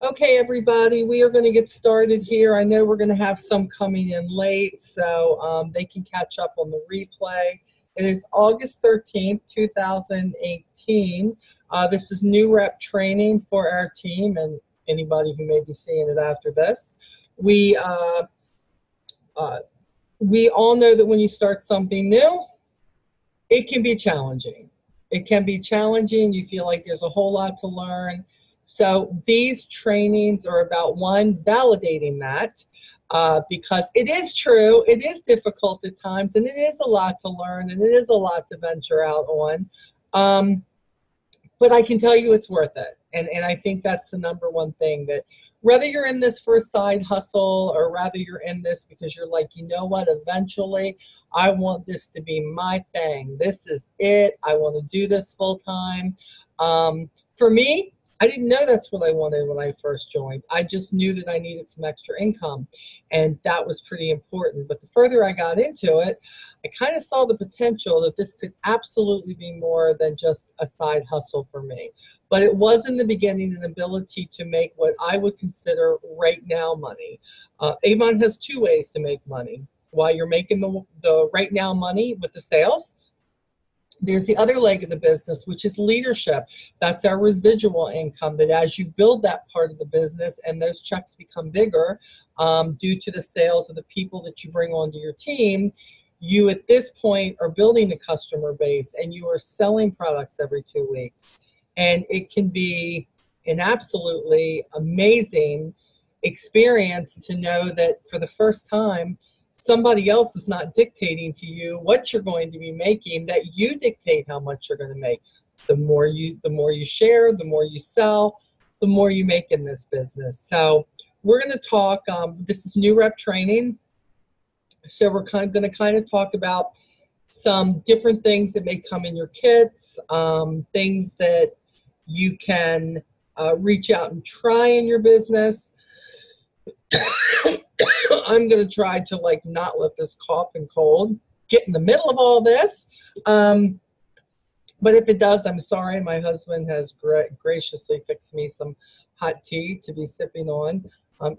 Okay, everybody, we are going to get started here. I know we're going to have some coming in late, so they can catch up on the replay. It is August 13th, 2018. This is new rep training for our team and anybody who may be seeing it after this. We all know that when you start something new, it can be challenging. It can be challenging. You feel like there's a whole lot to learn. So these trainings are about, one, validating that because it is true, it is difficult at times, and it is a lot to learn, and it is a lot to venture out on. But I can tell you it's worth it. And I think that's the number one thing, that whether you're in this for a side hustle or rather you're in this because you're like, you know what, eventually I want this to be my thing. This is it. I want to do this full time. For me, I didn't know that's what I wanted when I first joined. I just knew that I needed some extra income, and that was pretty important. But the further I got into it, I kind of saw the potential that this could absolutely be more than just a side hustle for me. But it was in the beginning an ability to make what I would consider right now money. Avon has two ways to make money. While you're making the right now money with the sales, there's the other leg of the business, which is leadership. That's our residual income, that as you build that part of the business and those checks become bigger due to the sales of the people that you bring onto your team, you at this point are building a customer base and you are selling products every 2 weeks. And it can be an absolutely amazing experience to know that for the first time, somebody else is not dictating to you what you're going to be making, that you dictate how much you're going to make. The more you share, the more you sell, the more you make in this business. So we're going to talk, this is new rep training. So we're going to talk about some different things that may come in your kits, things that you can reach out and try in your business. I'm going to try to not let this cough and cold get in the middle of all this. But if it does, I'm sorry. My husband has graciously fixed me some hot tea to be sipping on.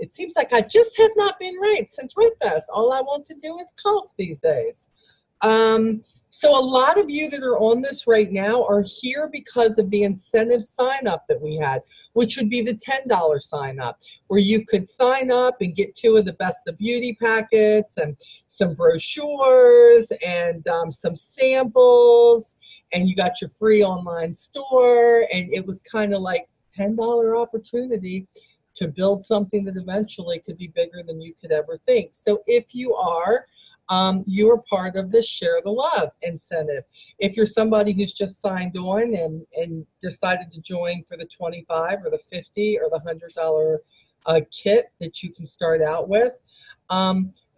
It seems like I just have not been right since Fest. All I want to do is cough these days. So a lot of you that are on this right now are here because of the incentive sign up that we had, which would be the $10 sign up, where you could sign up and get 2 of the Best of Beauty packets and some brochures and some samples, and you got your free online store, and it was kind of like $10 opportunity to build something that eventually could be bigger than you could ever think. So if you are part of the Share the Love incentive. If you're somebody who's just signed on and decided to join for the $25 or the $50 or the $100 kit that you can start out with,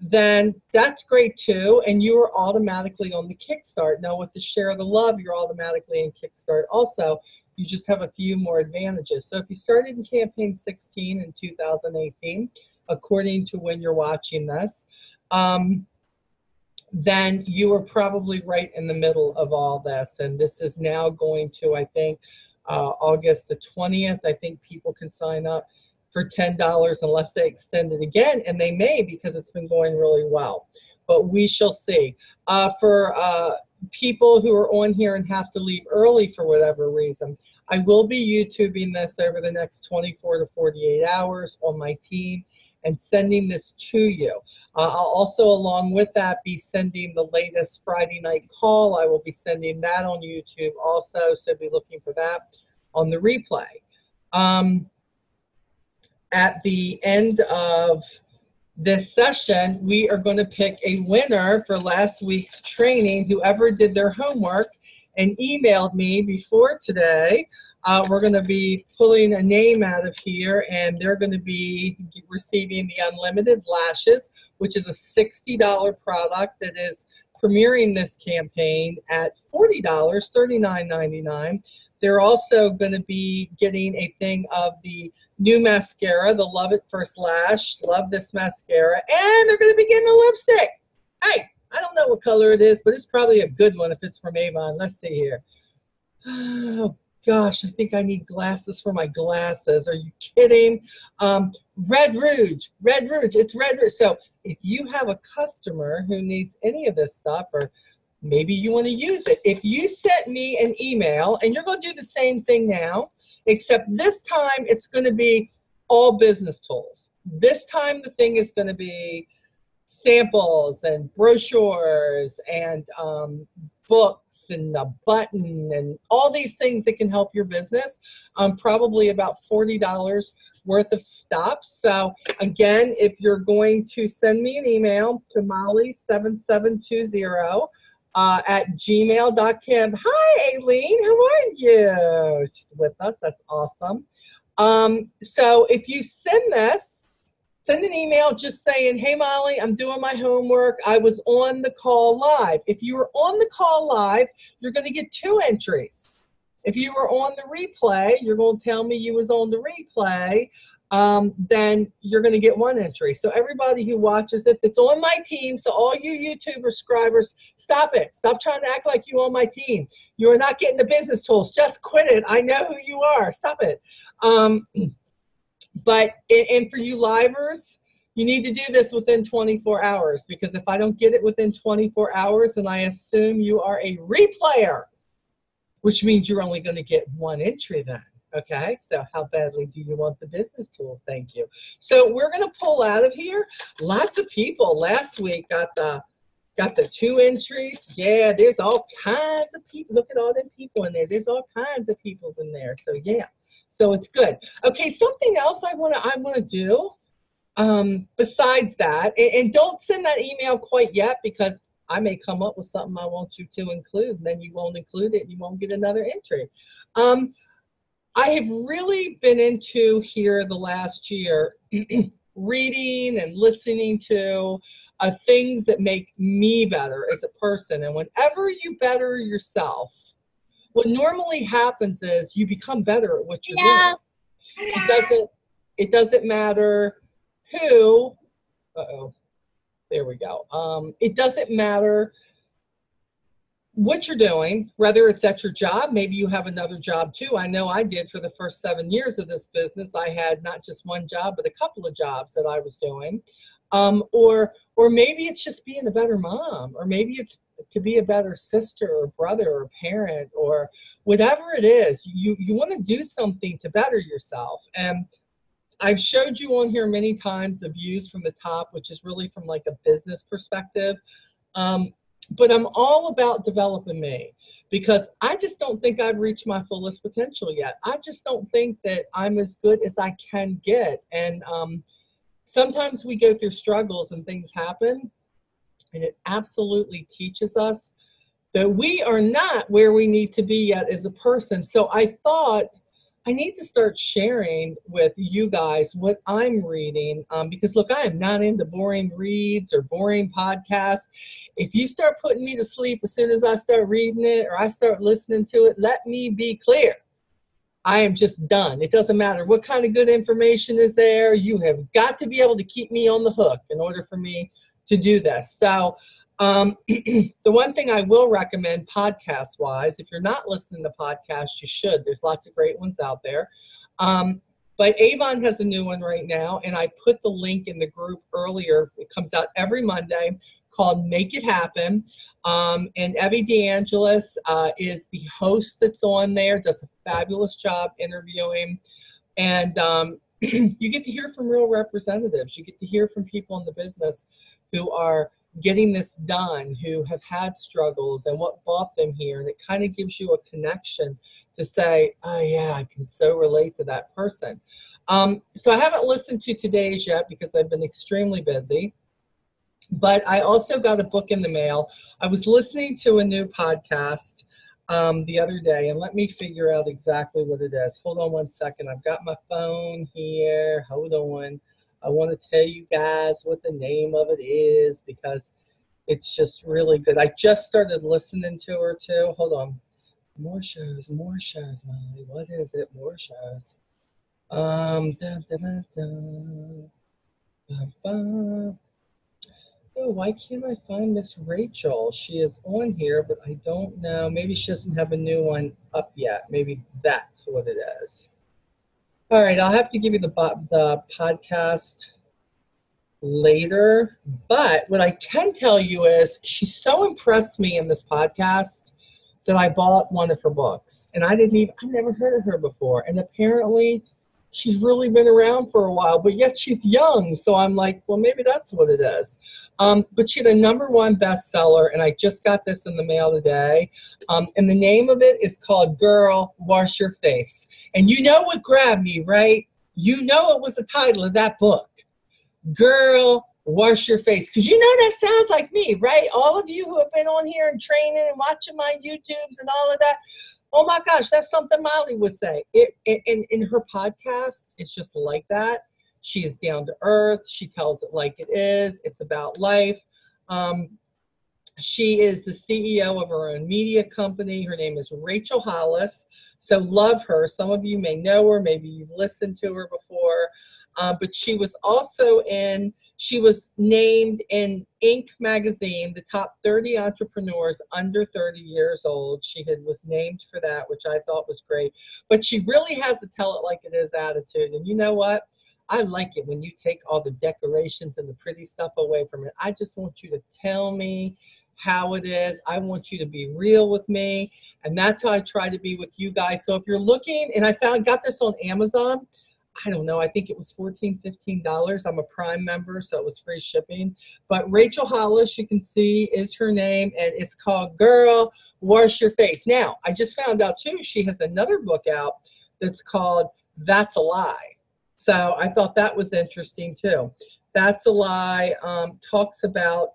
then that's great too, and you are automatically on the Kickstart. Now with the Share the Love, you're automatically in Kickstart also. You just have a few more advantages. So if you started in campaign 16 in 2018, according to when you're watching this, then you are probably right in the middle of all this. And this is now going to, I think, August the 20th. I think people can sign up for $10 unless they extend it again, and they may, because it's been going really well. But we shall see. For people who are on here and have to leave early for whatever reason, I will be YouTubing this over the next 24 to 48 hours on my team and sending this to you. I'll also, along with that, be sending the latest Friday night call. I will be sending that on YouTube also, so be looking for that on the replay. At the end of this session, we are going to pick a winner for last week's training. Whoever did their homework and emailed me before today, we're going to be pulling a name out of here, and they're going to be receiving the Unlimited Lashes, which is a $60 product that is premiering this campaign at $40, $39.99. They're also going to be getting a thing of the new mascara, the Love It First Lash. Love this mascara. And they're going to be getting a lipstick. Hey, I don't know what color it is, but it's probably a good one if it's from Avon. Let's see here. Oh, gosh, I think I need glasses for my glasses. Are you kidding? Red Rouge, it's Red Rouge. So if you have a customer who needs any of this stuff, or maybe you want to use it, if you sent me an email, and you're going to do the same thing now, except this time it's going to be all business tools. This time the thing is going to be samples and brochures and books and a button and all these things that can help your business. Probably about $40 worth of stuff. So again, if you're going to send me an email to Molly7720 at gmail.com. Hi, Aileen, how are you? She's with us. That's awesome. So if you send an email just saying, hey, Molly, I'm doing my homework. I was on the call live. If you were on the call live, you're going to get 2 entries. If you were on the replay, you're going to tell me you was on the replay. Then you're going to get 1 entry. So everybody who watches it that's on my team, so all you YouTube subscribers, stop it. Stop trying to act like you on my team. You are not getting the business tools. Just quit it. I know who you are. Stop it. But for you livers, you need to do this within 24 hours, because if I don't get it within 24 hours, then I assume you are a replayer, which means you're only going to get 1 entry then. Okay, so how badly do you want the business tools? Thank you. So we're going to pull out of here. Lots of people last week got the 2 entries. Yeah, there's all kinds of people. Look at all them people in there. There's all kinds of people in there. So yeah, so it's good. Okay, something else I want to do besides that, and don't send that email quite yet, because I may come up with something I want you to include, and then you won't include it, and you won't get another entry. I have really been into here the last year reading and listening to things that make me better as a person. And whenever you better yourself, what normally happens is you become better at what you're doing. It doesn't matter who, there we go. It doesn't matter what you're doing, whether it's at your job. Maybe you have another job too. I know I did. For the first 7 years of this business, I had not just 1 job, but a couple of jobs that I was doing. Or maybe it's just being a better mom, or maybe it's to be a better sister or brother or parent, or whatever it is. You want to do something to better yourself. And I've showed you on here many times the views from the top, which is really from like a business perspective. But I'm all about developing me, because I just don't think I've reached my fullest potential yet. I just don't think that I'm as good as I can get. And sometimes we go through struggles and things happen, and it absolutely teaches us that we are not where we need to be yet as a person. So I thought I need to start sharing with you guys what I'm reading, because look, I am not into boring reads or boring podcasts. If you start putting me to sleep as soon as I start reading it or I start listening to it, let me be clear. I am just done. It doesn't matter what kind of good information is there. You have got to be able to keep me on the hook in order for me to do this. So the one thing I will recommend podcast-wise, if you're not listening to podcasts, you should. There's lots of great ones out there. But Avon has a new one right now, and I put the link in the group earlier. It comes out every Monday, called Make It Happen. And Evie DeAngelis is the host that's on there, does a fabulous job interviewing. And you get to hear from real representatives. You get to hear from people in the business who are getting this done, who have had struggles and what brought them here. And it kind of gives you a connection to say, oh yeah, I can so relate to that person. So I haven't listened to today's yet because I've been extremely busy. But I also got a book in the mail. I was listening to a new podcast the other day, and let me figure out exactly what it is. Hold on 1 second. I've got my phone here. Hold on. I want to tell you guys what the name of it is, because it's just really good. I just started listening to her too. Hold on. More shows, Molly. What is it? More shows. Dun, dun, dun, dun. Dun, dun. Oh, why can't I find Miss Rachel? She is on here, but I don't know. Maybe she doesn't have a new one up yet. Maybe that's what it is. All right, I'll have to give you the podcast later. But what I can tell you is she so impressed me in this podcast that I bought one of her books. And I never heard of her before. And apparently she's really been around for a while, but yet she's young. So I'm like, well, maybe that's what it is. But she's the #1 bestseller, and I just got this in the mail today. And the name of it is called Girl, Wash Your Face. And you know what grabbed me, right? You know it was the title of that book. Girl, wash your face. Because you know that sounds like me, right? All of you who have been on here and training and watching my YouTubes and all of that. Oh my gosh, that's something Molly would say. In her podcast, it's just like that. She is down to earth. She tells it like it is. It's about life. She is the CEO of her own media company. Her name is Rachel Hollis. So love her. Some of you may know her. Maybe you've listened to her before. But she was named in Inc. magazine, the top 30 entrepreneurs under 30 years old. She was named for that, which I thought was great. But she really has the tell it like it is attitude. And you know what? I like it when you take all the decorations and the pretty stuff away from it. I just want you to tell me how it is. I want you to be real with me. And that's how I try to be with you guys. So if you're looking, and I got this on Amazon. I don't know, I think it was $14, $15. I'm a Prime member, so it was free shipping. But Rachel Hollis, you can see, is her name, and it's called Girl, Wash Your Face. Now, I just found out, too, she has another book out that's called That's a Lie. So I thought that was interesting, too. That's a Lie talks about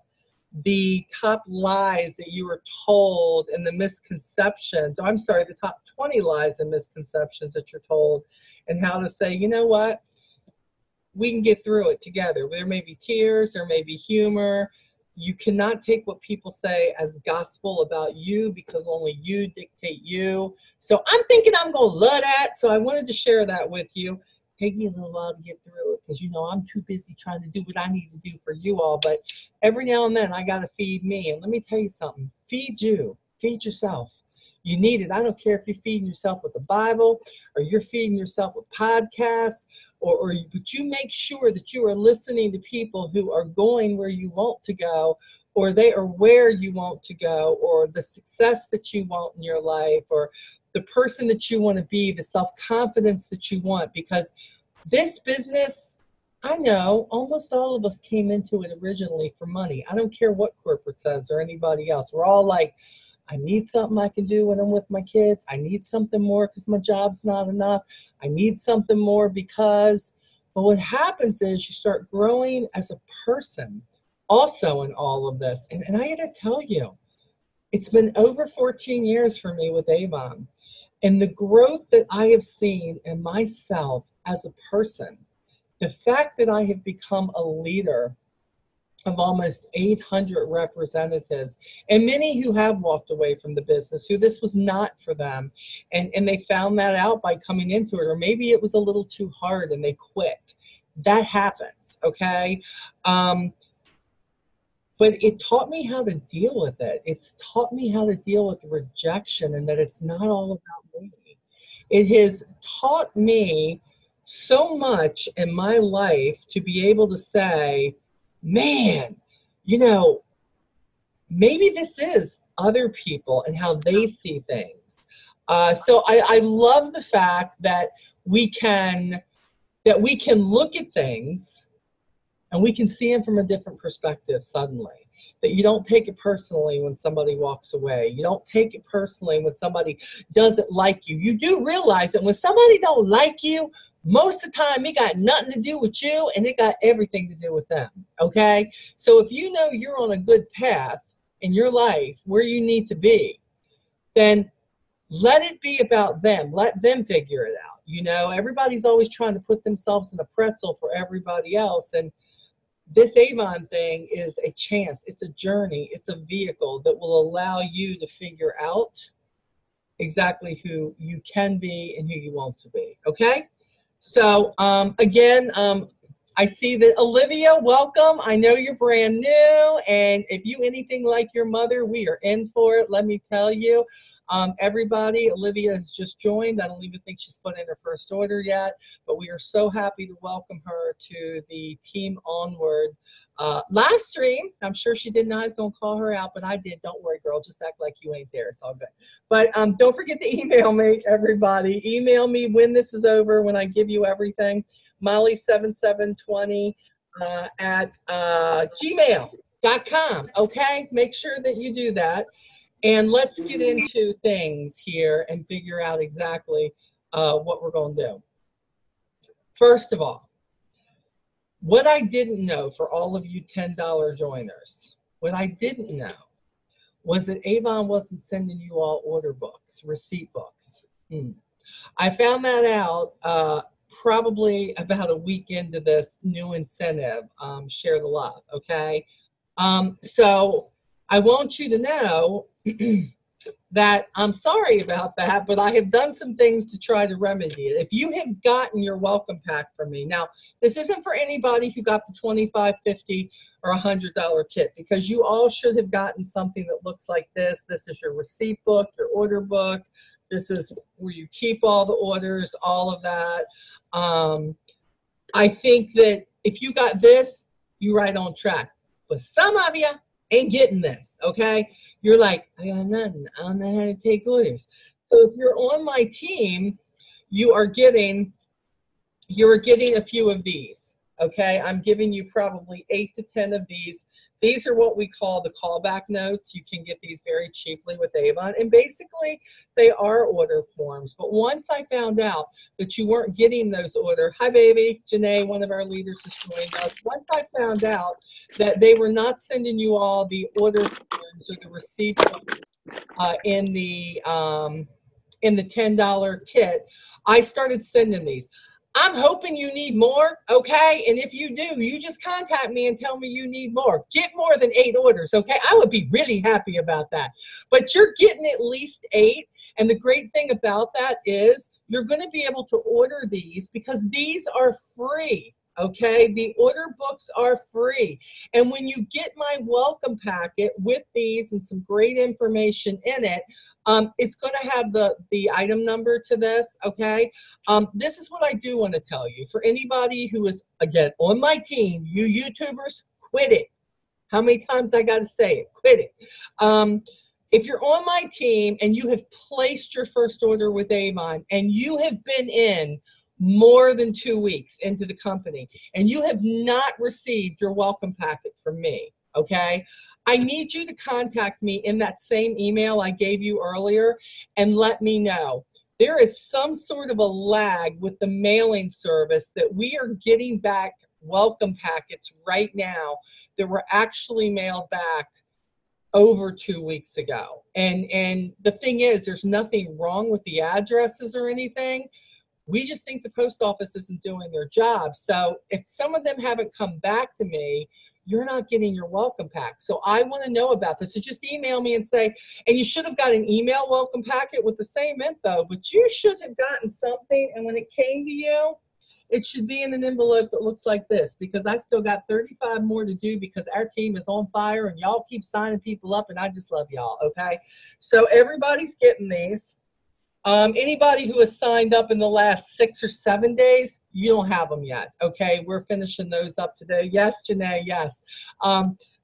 the top lies that you were told and the misconceptions. I'm sorry, the top 20 lies and misconceptions that you're told, and how to say, you know what, we can get through it together. There may be tears, there may be humor. You cannot take what people say as gospel about you, because only you dictate you. So I'm thinking I'm going to love that. So I wanted to share that with you. Take me a little while to get through it, because, you know, I'm too busy trying to do what I need to do for you all. But every now and then I got to feed me. And let me tell you something. Feed you. Feed yourself. You need it. I don't care if you're feeding yourself with the Bible, or you're feeding yourself with podcasts, but you make sure that you are listening to people who are going where you want to go, or they are where you want to go, or the success that you want in your life, or the person that you want to be, the self-confidence that you want. Because this business, I know almost all of us came into it originally for money. I don't care what corporate says or anybody else. We're all like, I need something I can do when I'm with my kids. I need something more because my job's not enough. I need something more because, but what happens is you start growing as a person also in all of this. And I got to tell you, it's been over 14 years for me with Avon. And the growth that I have seen in myself as a person, the fact that I have become a leader of almost 800 representatives, and many who have walked away from the business, who this was not for them, and they found that out by coming into it, or maybe it was a little too hard and they quit. That happens, okay? But it taught me how to deal with it. It's taught me how to deal with rejection, and that it's not all about me. It has taught me so much in my life to be able to say, man, you know, maybe this is other people and how they see things. So I love the fact that we can look at things and we can see them from a different perspective suddenly. That you don't take it personally when somebody walks away. You don't take it personally when somebody doesn't like you. You do realize that when somebody don't like you, most of the time it got nothing to do with you, and it got everything to do with them, okay? So if you know you're on a good path in your life where you need to be, then let it be about them. Let them figure it out. You know, everybody's always trying to put themselves in a pretzel for everybody else, and this Avon thing is a chance. It's a journey. It's a vehicle that will allow you to figure out exactly who you can be and who you want to be, okay? So again, I see that Olivia, welcome. I know you're brand new, and if you anything like your mother, we are in for it. Let me tell you, everybody, Olivia has just joined. I don't even think she's put in her first order yet, but we are so happy to welcome her to the Team Onward live stream. I'm sure she didn't know I was going to call her out, but I did. Don't worry, girl. Just act like you ain't there. It's all good. But don't forget to email me, everybody. Email me when this is over, when I give you everything. Molly7720 at gmail.com. Okay, make sure that you do that, and let's get into things here and figure out exactly what we're going to do. First of all, what I didn't know, for all of you $10 joiners, what I didn't know was that Avon wasn't sending you all order books, receipt books. I found that out probably about a week into this new incentive, Share the Love, okay? So I want you to know that I'm sorry about that, but I have done some things to try to remedy it. If you have gotten your welcome pack from me, now this isn't for anybody who got the $25, $50, or $100 kit, because you all should have gotten something that looks like this. This is your receipt book, your order book. This is where you keep all the orders, all of that. I think that if you got this, you're right on track. But some of you ain't getting this, okay? You're like, I got nothing. I don't know how to take orders. So if you're on my team, you are getting a few of these, okay? I'm giving you probably 8 to 10 of these. These are what we call the callback notes. You can get these very cheaply with Avon. And basically, they are order forms. But once I found out that you weren't getting those order, hi baby, Janae, one of our leaders has joined us. Once I found out that they were not sending you all the order forms or the receipts in the $10 kit, I started sending these. I'm hoping you need more, okay? And if you do, you just contact me and tell me you need more. Get more than 8 orders, okay? I would be really happy about that. But you're getting at least 8. And the great thing about that is you're going to be able to order these because these are free, okay? The order books are free. And when you get my welcome packet with these and some great information in it, it's going to have the item number to this, okay? This is what I do want to tell you. For anybody who is, again, on my team, you YouTubers, quit it. How many times I got to say it? Quit it. If you're on my team and you have placed your first order with Avon and you have been in more than 2 weeks into the company and you have not received your welcome packet from me, okay? I need you to contact me in that same email I gave you earlier and let me know. There is some sort of a lag with the mailing service that we are getting back welcome packets right now that were actually mailed back over 2 weeks ago. And the thing is, there's nothing wrong with the addresses or anything. We just think the post office isn't doing their job. So if some of them haven't come back to me, you're not getting your welcome pack. So I want to know about this. So just email me and say, and you should have got an email welcome packet with the same info, but you should have gotten something. And when it came to you, it should be in an envelope that looks like this, because I still got 35 more to do because our team is on fire and y'all keep signing people up and I just love y'all, okay? So everybody's getting these. Anybody who has signed up in the last 6 or 7 days, you don't have them yet, okay? We're finishing those up today. Yes, Janae, yes.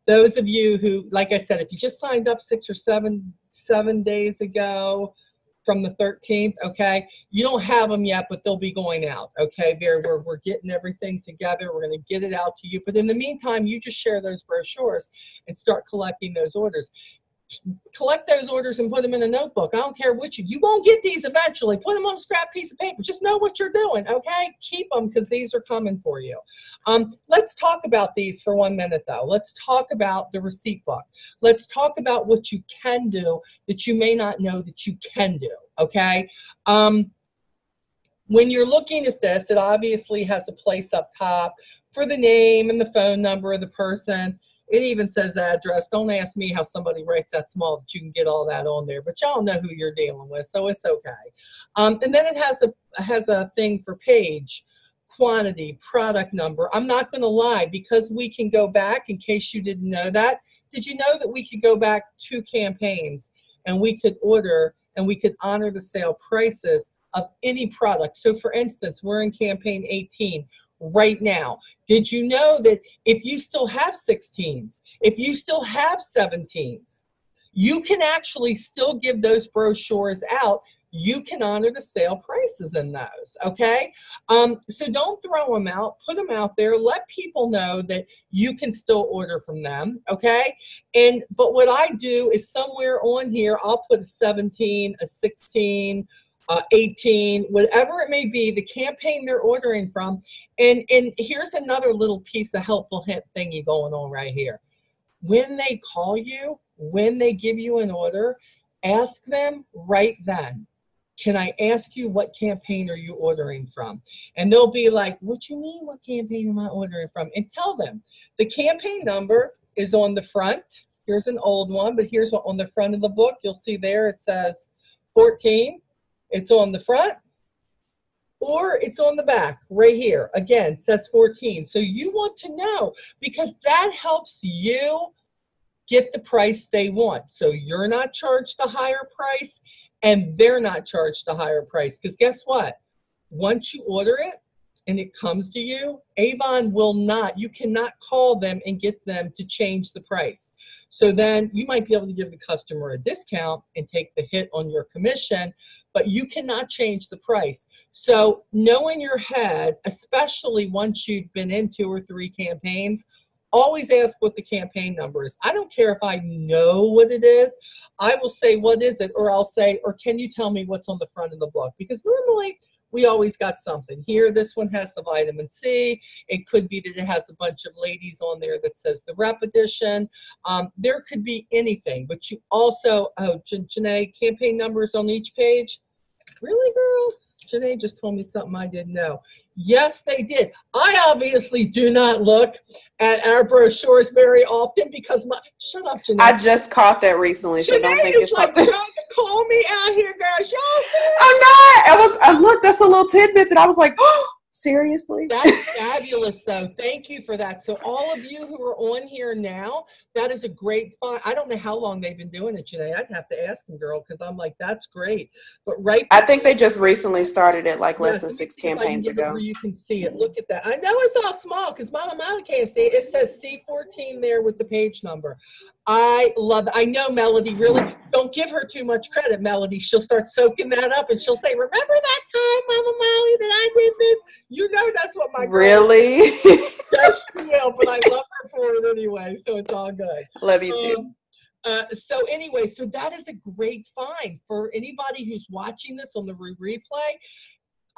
Those of you who, like I said, if you just signed up 6 or 7 days ago from the 13th, okay, you don't have them yet, but they'll be going out, okay? We're getting everything together. We're going to get it out to you. But in the meantime, you just share those brochures and start collecting those orders. Collect those orders and put them in a notebook. I don't care which you won't get these eventually. Put them on a scrap piece of paper. Just know what you're doing, okay? Keep them because these are coming for you. Let's talk about these for 1 minute, though. Let's talk about the receipt book. Let's talk about what you can do that you may not know that you can do, okay? When you're looking at this, it obviously has a place up top for the name and the phone number of the person. It even says address. Don't ask me how somebody writes that small that you can get all that on there, but y'all know who you're dealing with, so it's okay. And then it has a thing for page quantity, product number. I'm not going to lie, because we can go back, in case you didn't know that. Did you know that we could go back 2 campaigns and we could order and we could honor the sale prices of any product? So for instance, we're in campaign 18 right now. Did you know that if you still have 16s, if you still have 17s, you can actually still give those brochures out? You can honor the sale prices in those, okay? So don't throw them out. Put them out there. Let people know that you can still order from them, okay? But what I do is somewhere on here, I'll put a 17, a 16, 18, whatever it may be, the campaign they're ordering from. And here's another little piece of helpful hint thingy going on right here. When they call you, when they give you an order, ask them right then, can I ask you what campaign are you ordering from? And they'll be like, what you mean, what campaign am I ordering from? And tell them the campaign number is on the front. Here's an old one, but here's what on the front of the book. You'll see there it says 14. It's on the front, or it's on the back right here. Again, it says 14. So you want to know, because that helps you get the price they want. So you're not charged a higher price, and they're not charged a higher price. Because guess what? Once you order it and it comes to you, Avon will not, you cannot call them and get them to change the price. So then you might be able to give the customer a discount and take the hit on your commission, but you cannot change the price. So know in your head, especially once you've been in 2 or 3 campaigns, always ask what the campaign number is. I don't care if I know what it is. I will say, what is it? Or I'll say, or can you tell me what's on the front of the book? Because normally we always got something. Here, this one has the vitamin C. It could be that it has a bunch of ladies on there that says the rep edition. There could be anything, but you also, oh, Janae, campaign numbers on each page. Really, girl? Janae just told me something I didn't know. Yes, they did. I obviously do not look at our brochures very often because my, shut up, Janae. I just caught that recently, so Janae don't think it's like something. trying to call me out here, girls. Y'all see? I'm not. Look, that's a little tidbit that I was like, oh, seriously? That's fabulous, though. Thank you for that. So all of you who are on here now, that is a great find. I don't know how long they've been doing it, Janae. I'd have to ask them, girl, because I'm like, that's great. But right, I think they just recently started it, like less than 6 campaigns ago. Where you can see it. Look at that. I know it's all small because Mama can't see it. It says C14 there with the page number. I love it. I know Melody, really, don't give her too much credit, Melody. She'll start soaking that up and she'll say, remember that time, Mama Molly, that I did this? You know that's what my girl really? Yes, she will, but I love her for it anyway, so it's all good. Love you too. So anyway, so that is a great find for anybody who's watching this on the replay.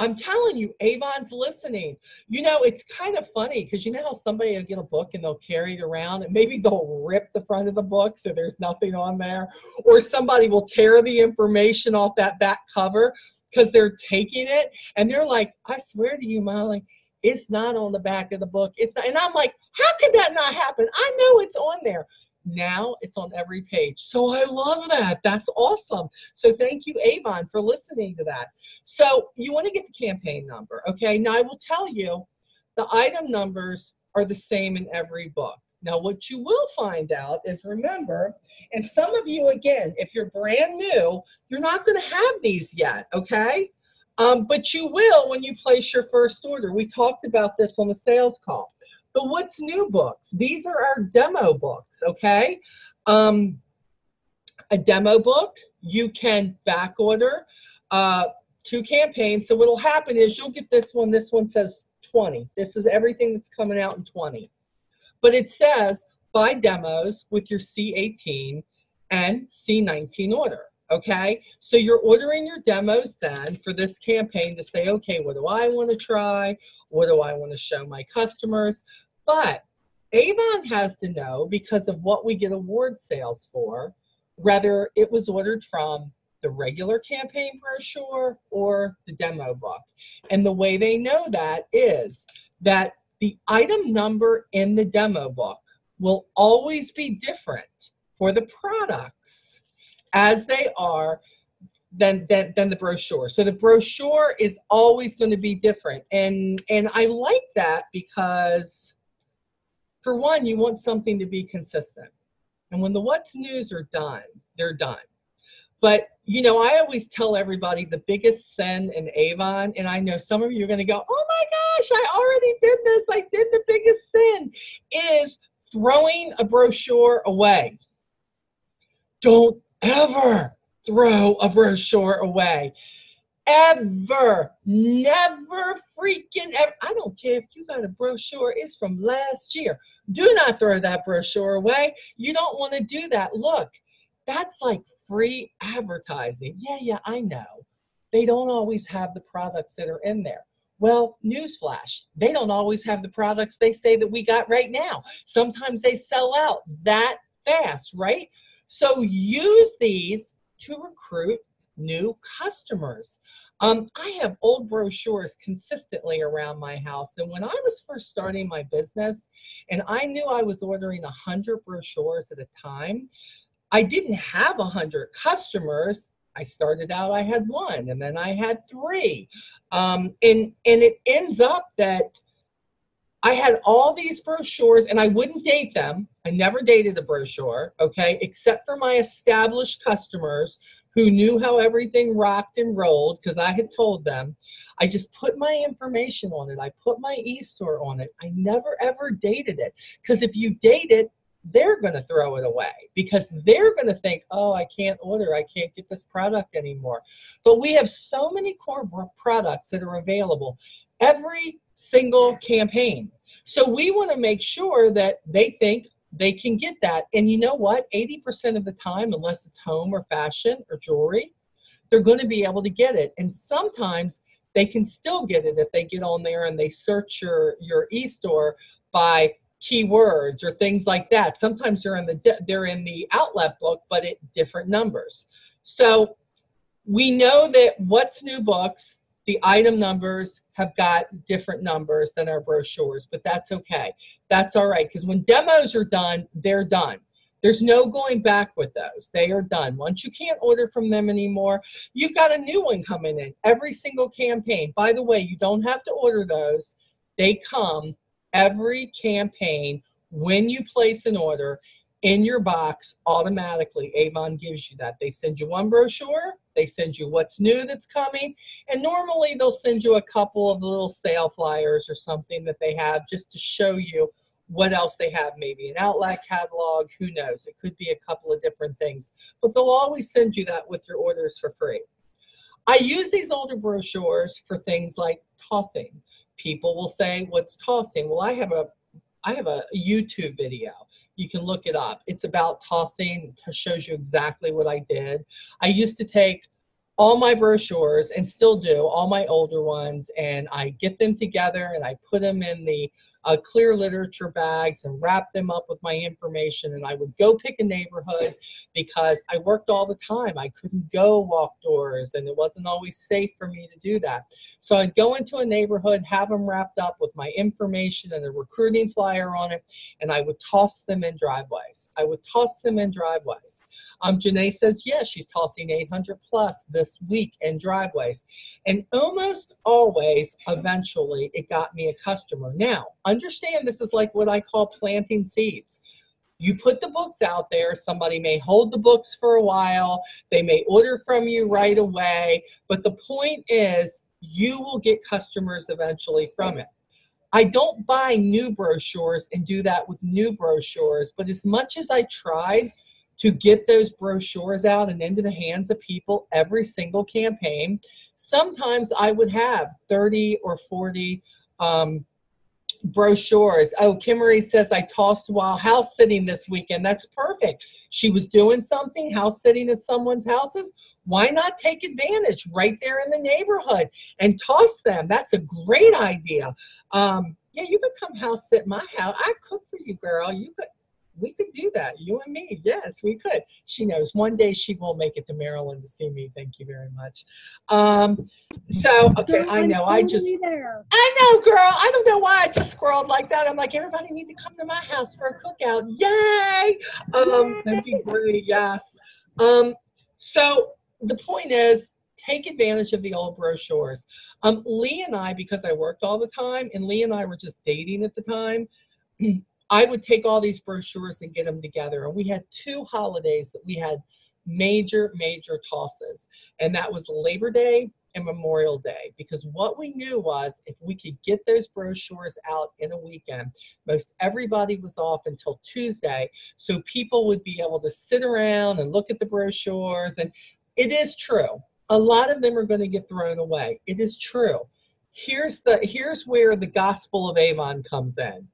I'm telling you, Avon's listening. You know, it's kind of funny because you know how somebody will get a book and they'll carry it around and maybe they'll rip the front of the book so there's nothing on there, or somebody will tear the information off that back cover because they're taking it and they're like, I swear to you, Molly, it's not on the back of the book. It's not. And I'm like, how could that not happen? I know it's on there. Now it's on every page. So I love that. That's awesome. So thank you, Avon, for listening to that. So you want to get the campaign number, okay? Now I will tell you the item numbers are the same in every book. Now what you will find out is, remember, and some of you, again, if you're brand new, you're not going to have these yet, okay? But you will when you place your first order. We talked about this on the sales call. The What's New books, these are our demo books, okay? A demo book, you can back order 2 campaigns. So what'll happen is you'll get this one says 20. This is everything that's coming out in 20. But it says buy demos with your C18 and C19 order. Okay, so you're ordering your demos then for this campaign to say, okay, what do I want to try? What do I want to show my customers? But Avon has to know, because of what we get award sales for, whether it was ordered from the regular campaign brochure or the demo book. And the way they know that is that the item number in the demo book will always be different for the products as they are than the brochure. So the brochure is always going to be different. And I like that because, for one, you want something to be consistent. And when the what's news are done, they're done. But, you know, I always tell everybody the biggest sin in Avon, and I know some of you are going to go, oh my gosh, I already did this. I did the biggest sin, is throwing a brochure away. Don't ever throw a brochure away. Ever. Never freaking ever. I don't care if you got a brochure, it's from last year. Do not throw that brochure away. You don't want to do that. Look, that's like free advertising. Yeah, I know. They don't always have the products that are in there. Well, newsflash, they don't always have the products they say that we got right now. Sometimes they sell out that fast, right? So use these to recruit new customers. I have old brochures consistently around my house. And when I was first starting my business and I knew I was ordering 100 brochures at a time, I didn't have 100 customers. I started out, I had 1, and then I had 3. And it ends up that I had all these brochures, and I wouldn't date them. I never dated a brochure, okay, except for my established customers who knew how everything rocked and rolled because I had told them. I just put my information on it. I put my e-store on it. I never, ever dated it, because if you date it, they're going to throw it away because they're going to think, oh, I can't order. I can't get this product anymore. But we have so many core products that are available every single campaign. So we want to make sure that they think they can get that. And you know what? 80% of the time, unless it's home or fashion or jewelry, they're going to be able to get it. And sometimes they can still get it if they get on there and they search your e-store by keywords or things like that. Sometimes they're in the outlet book, but at different numbers. So we know that what's new books, the item numbers have got different numbers than our brochures, but that's okay. That's all right, because when demos are done, they're done. There's no going back with those. They are done. Once you can't order from them anymore, you've got a new one coming in every single campaign. By the way, you don't have to order those. They come every campaign. When you place an order in your box, automatically Avon gives you that. They send you one brochure, they send you what's new that's coming, and normally they'll send you a couple of little sale flyers or something that they have just to show you what else they have, maybe an outlet catalog, who knows, it could be a couple of different things, but they'll always send you that with your orders for free. I use these older brochures for things like tossing. People will say, what's tossing? Well, I have a YouTube video. You can look it up. It's about tossing. It shows you exactly what I did. I used to take all my brochures, and still do, all my older ones, and I get them together and I put them in the clear literature bags and wrap them up with my information, and I would go pick a neighborhood because I worked all the time. I couldn't go walk doors, and it wasn't always safe for me to do that. So I'd go into a neighborhood, have them wrapped up with my information and a recruiting flyer on it, and I would toss them in driveways. I would toss them in driveways. Janae says, yes, she's tossing 800 plus this week in driveways. And almost always, eventually, it got me a customer. Now, understand this is like what I call planting seeds. You put the books out there. Somebody may hold the books for a while. They may order from you right away. But the point is, you will get customers eventually from it. I don't buy new brochures and do that with new brochures. But as much as I tried to get those brochures out and into the hands of people every single campaign, sometimes I would have 30 or 40 brochures. Oh, Kimmery says, I tossed while house sitting this weekend. That's perfect. She was doing something, house sitting at someone's houses. Why not take advantage right there in the neighborhood and toss them? That's a great idea. Yeah, you could come house sit my house. I cook for you, girl. We could do that, you and me. Yes, we could. She knows one day she will make it to Maryland to see me. Thank you very much. So, okay, I know. I know, girl. I don't know why I just scrolled like that. I'm like, everybody need to come to my house for a cookout. Yay! That'd be great. Yes. So the point is, take advantage of the old brochures. Lee and I, because I worked all the time, and Lee and I were just dating at the time, I would take all these brochures and get them together. And we had 2 holidays that we had major tosses. And that was Labor Day and Memorial Day. Because what we knew was if we could get those brochures out in a weekend, most everybody was off until Tuesday. So people would be able to sit around and look at the brochures. And it is true. A lot of them are going to get thrown away. It is true. Here's where the gospel of Avon comes in.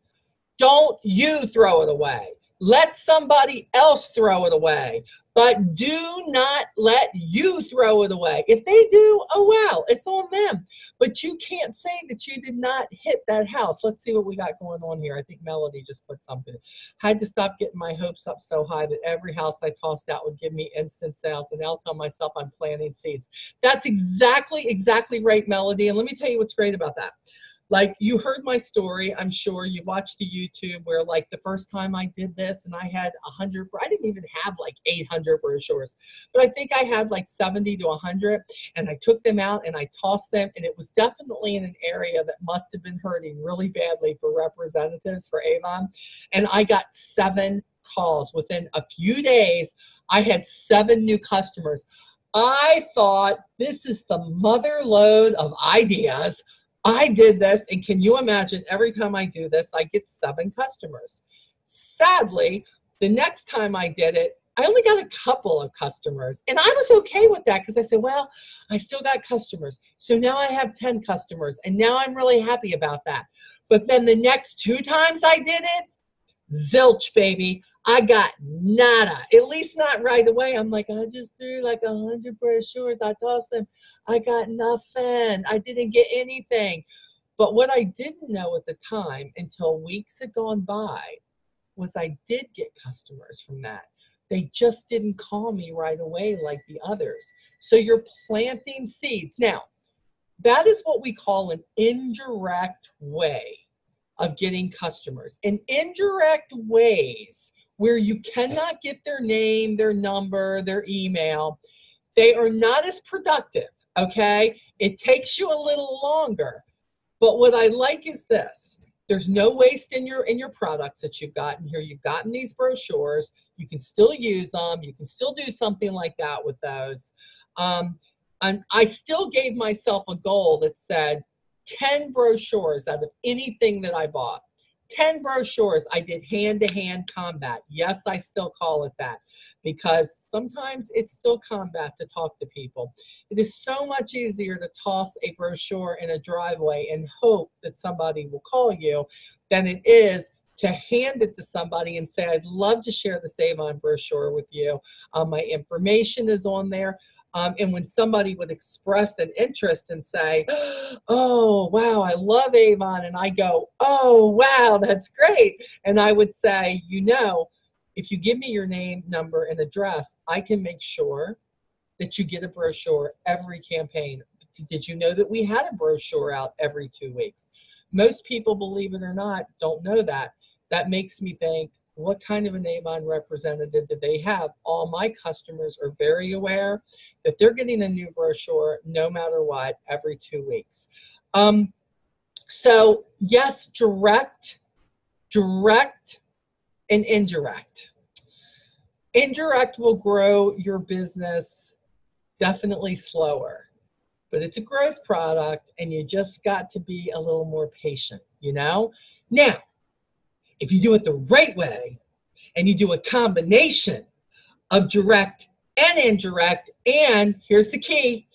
Don't you throw it away. Let somebody else throw it away. But do not let you throw it away. If they do, oh well, it's on them. But you can't say that you did not hit that house. Let's see what we got going on here. I think Melody just put something. I had to stop getting my hopes up so high that every house I tossed out would give me instant sales, and I'll tell myself I'm planting seeds. That's exactly right, Melody. And let me tell you what's great about that. Like, you heard my story, I'm sure you watched the YouTube where, like, the first time I did this and I had 100, I didn't even have like 800 brochures, but I think I had like 70 to 100, and I took them out and I tossed them, and it was definitely in an area that must have been hurting really badly for representatives for Avon. And I got 7 calls within a few days. I had 7 new customers. I thought, this is the mother load of ideas. I did this, and can you imagine, every time I do this, I get 7 customers. Sadly, the next time I did it, I only got a couple of customers, and I was okay with that because I said, well, I still got customers. So now I have 10 customers, and now I'm really happy about that. But then the next 2 times I did it, zilch, baby. I got nada, at least not right away. I'm like, I just threw like 100 brochures. I tossed them. I got nothing. I didn't get anything. But what I didn't know at the time, until weeks had gone by, was I did get customers from that. They just didn't call me right away like the others. So you're planting seeds. Now, that is what we call an indirect way of getting customers. In indirect ways, where you cannot get their name, their number, their email, they are not as productive, okay? It takes you a little longer. But what I like is this. There's no waste in your products that you've gotten here. You've gotten these brochures. You can still use them. You can still do something like that with those. And I still gave myself a goal that said 10 brochures out of anything that I bought. 10 brochures. I did hand-to-hand combat. Yes, I still call it that, because sometimes it's still combat to talk to people. It is so much easier to toss a brochure in a driveway and hope that somebody will call you than it is to hand it to somebody and say, I'd love to share the Avon brochure with you. My information is on there. And when somebody would express an interest and say, oh, wow, I love Avon, and I go, oh, wow, that's great. And I would say, you know, if you give me your name, number, and address, I can make sure that you get a brochure every campaign. Did you know that we had a brochure out every 2 weeks? Most people, believe it or not, don't know that. That makes me think, what kind of an Avon representative do they have? All my customers are very aware that they're getting a new brochure no matter what every 2 weeks. So yes, direct, and indirect. Indirect will grow your business definitely slower, but it's a growth product, and you just got to be a little more patient, you know? Now, if you do it the right way, and you do a combination of direct and indirect, and here's the key,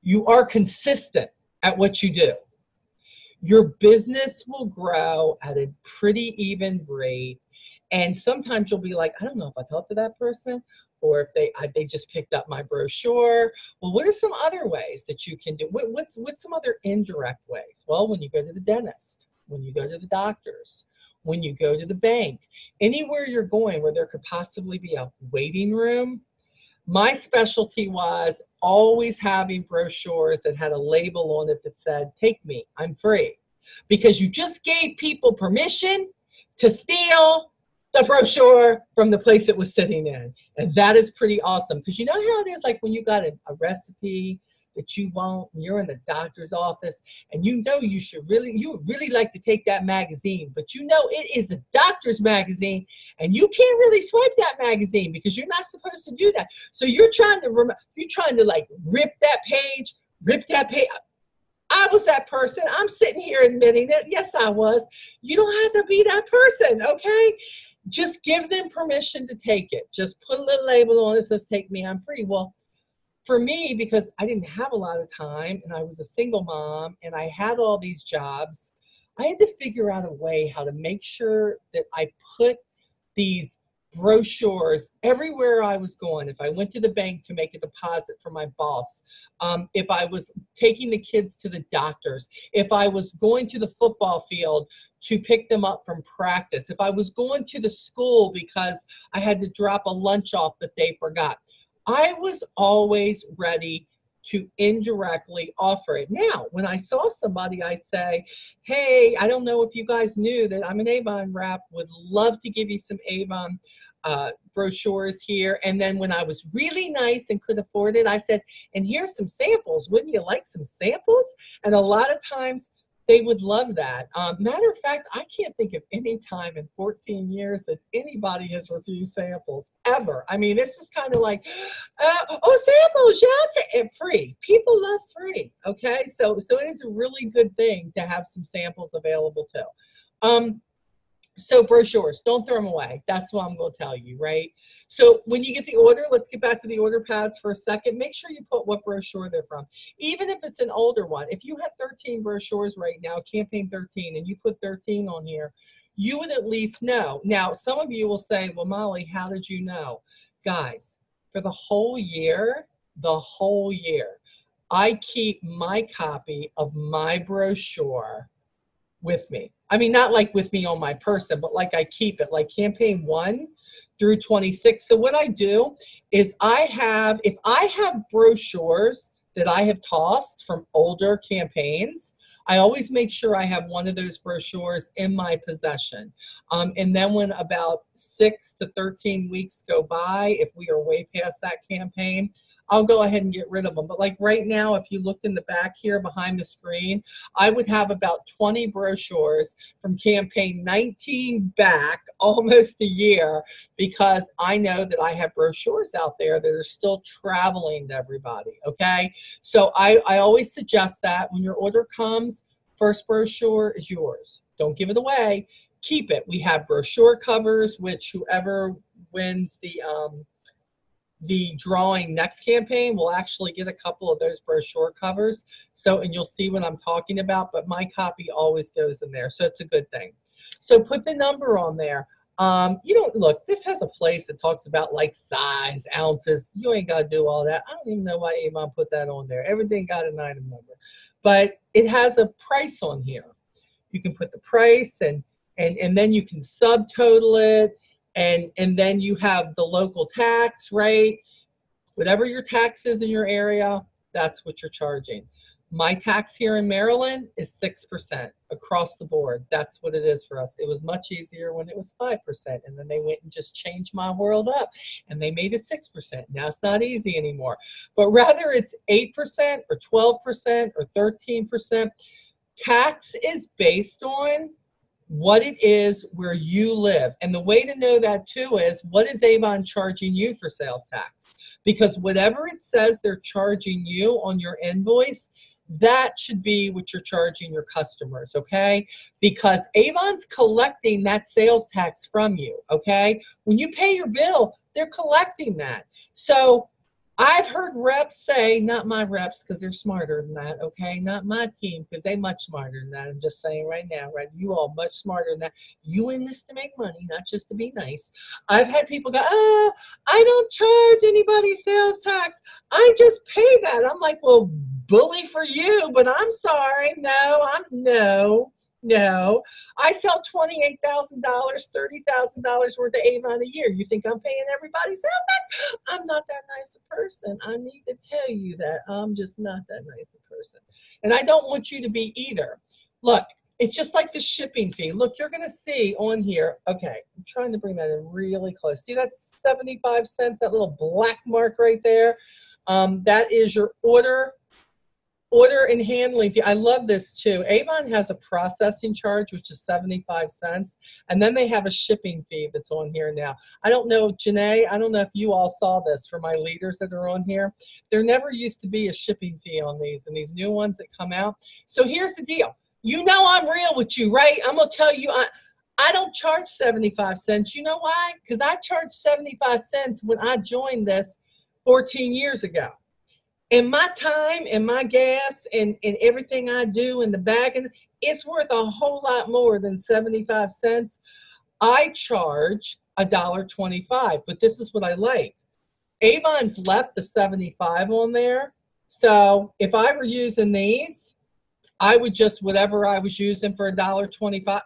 you are consistent at what you do, your business will grow at a pretty even rate. And sometimes you'll be like, I don't know if I talked to that person, or if they just picked up my brochure. Well, what are some other ways that you can do? What's some other indirect ways? Well, when you go to the dentist, when you go to the doctors, when you go to the bank, anywhere you're going where there could possibly be a waiting room. My specialty was always having brochures that had a label on it that said, take me, I'm free. Because you just gave people permission to steal the brochure from the place it was sitting in. And that is pretty awesome, because you know how it is, like when you got a recipe that you want, and you're in the doctor's office, and you know you would really like to take that magazine, but you know it is a doctor's magazine, and you can't really swipe that magazine because you're not supposed to do that. So you're trying to like rip that page. I was that person. I'm sitting here admitting it. Yes, I was. You don't have to be that person, okay? Just give them permission to take it. Just put a little label on it that says, take me, I'm free. Well, for me, because I didn't have a lot of time and I was a single mom and I had all these jobs, I had to figure out a way how to make sure that I put these brochures everywhere I was going. If I went to the bank to make a deposit for my boss, if I was taking the kids to the doctors, if I was going to the football field to pick them up from practice, if I was going to the school because I had to drop a lunch off that they forgot, I was always ready to indirectly offer it. Now, when I saw somebody, I'd say, hey, I don't know if you guys knew that I'm an Avon rep, would love to give you some Avon brochures here. And then when I was really nice and could afford it, I said, and here's some samples. Wouldn't you like some samples? And a lot of times they would love that. Matter of fact, I can't think of any time in 14 years that anybody has refused samples, ever. I mean, it's just kind of like, oh, samples, yeah, and free. People love free, okay? So it is a really good thing to have some samples available too. So brochures, don't throw them away. That's what I'm going to tell you, right? So when you get the order, let's get back to the order pads for a second. Make sure you put what brochure they're from. Even if it's an older one, if you had 13 brochures right now, campaign 13, and you put 13 on here, you would at least know. Now, some of you will say, well, Molly, how did you know? Guys, for the whole year, I keep my copy of my brochure with me. I mean, not like with me on my person, but like I keep it, like campaign 1 through 26. So what I do is if I have brochures that I have tossed from older campaigns, I always make sure I have one of those brochures in my possession. And then when about 6 to 13 weeks go by, if we are way past that campaign, I'll go ahead and get rid of them. But like right now, if you looked in the back here behind the screen, I would have about 20 brochures from campaign 19 back, almost a year, because I know that I have brochures out there that are still traveling to everybody, okay? So I always suggest that when your order comes, first brochure is yours. Don't give it away. Keep it. We have brochure covers, which whoever wins the drawing next campaign will actually get a couple of those brochure covers. So, and you'll see what I'm talking about, but my copy always goes in there. So it's a good thing. So put the number on there. You don't look, this has a place that talks about like size, ounces. You ain't got to do all that. I don't even know why Avon put that on there. Everything got an item number, but it has a price on here. You can put the price and then you can subtotal it. And then you have the local tax, right? Whatever your tax is in your area, that's what you're charging. My tax here in Maryland is 6% across the board. That's what it is for us. It was much easier when it was 5%. And then they went and just changed my world up and they made it 6%. Now it's not easy anymore. But rather it's 8% or 12% or 13%, tax is based on what it is where you live. And the way to know that too is, what is Avon charging you for sales tax? Because whatever it says they're charging you on your invoice, that should be what you're charging your customers, okay? Because Avon's collecting that sales tax from you, okay? When you pay your bill, they're collecting that. So I've heard reps say, not my reps because they're smarter than that, okay? Not my team because they're much smarter than that. I'm just saying right now, right? You all much smarter than that. You in this to make money, not just to be nice. I've had people go, oh, I don't charge anybody sales tax. I just pay that. I'm like, well, bully for you, but I'm sorry. No. I sell $28,000, $30,000 worth of Avon a year. You think I'm paying everybody sales tax? I'm not that nice a person. I need to tell you that I'm just not that nice a person. And I don't want you to be either. Look, It's just like the shipping fee. Look, you're going to see on here. Okay, I'm trying to bring that in really close. See that 75 cents, that little black mark right there? That is your order and handling fee. I love this too. Avon has a processing charge, which is 75 cents. And then they have a shipping fee that's on here now. I don't know, Janae, I don't know if you all saw this for my leaders that are on here. There never used to be a shipping fee on these and these new ones that come out. So here's the deal. You know I'm real with you, right? I'm going to tell you, I don't charge 75 cents. You know why? Because I charged 75 cents when I joined this 14 years ago. And my time and my gas and everything I do in the bag, and it's worth a whole lot more than 75 cents. I charge $1.25, but this is what I like. Avon's left the 75 on there. So if I were using these, I would just, whatever I was using for $1.25,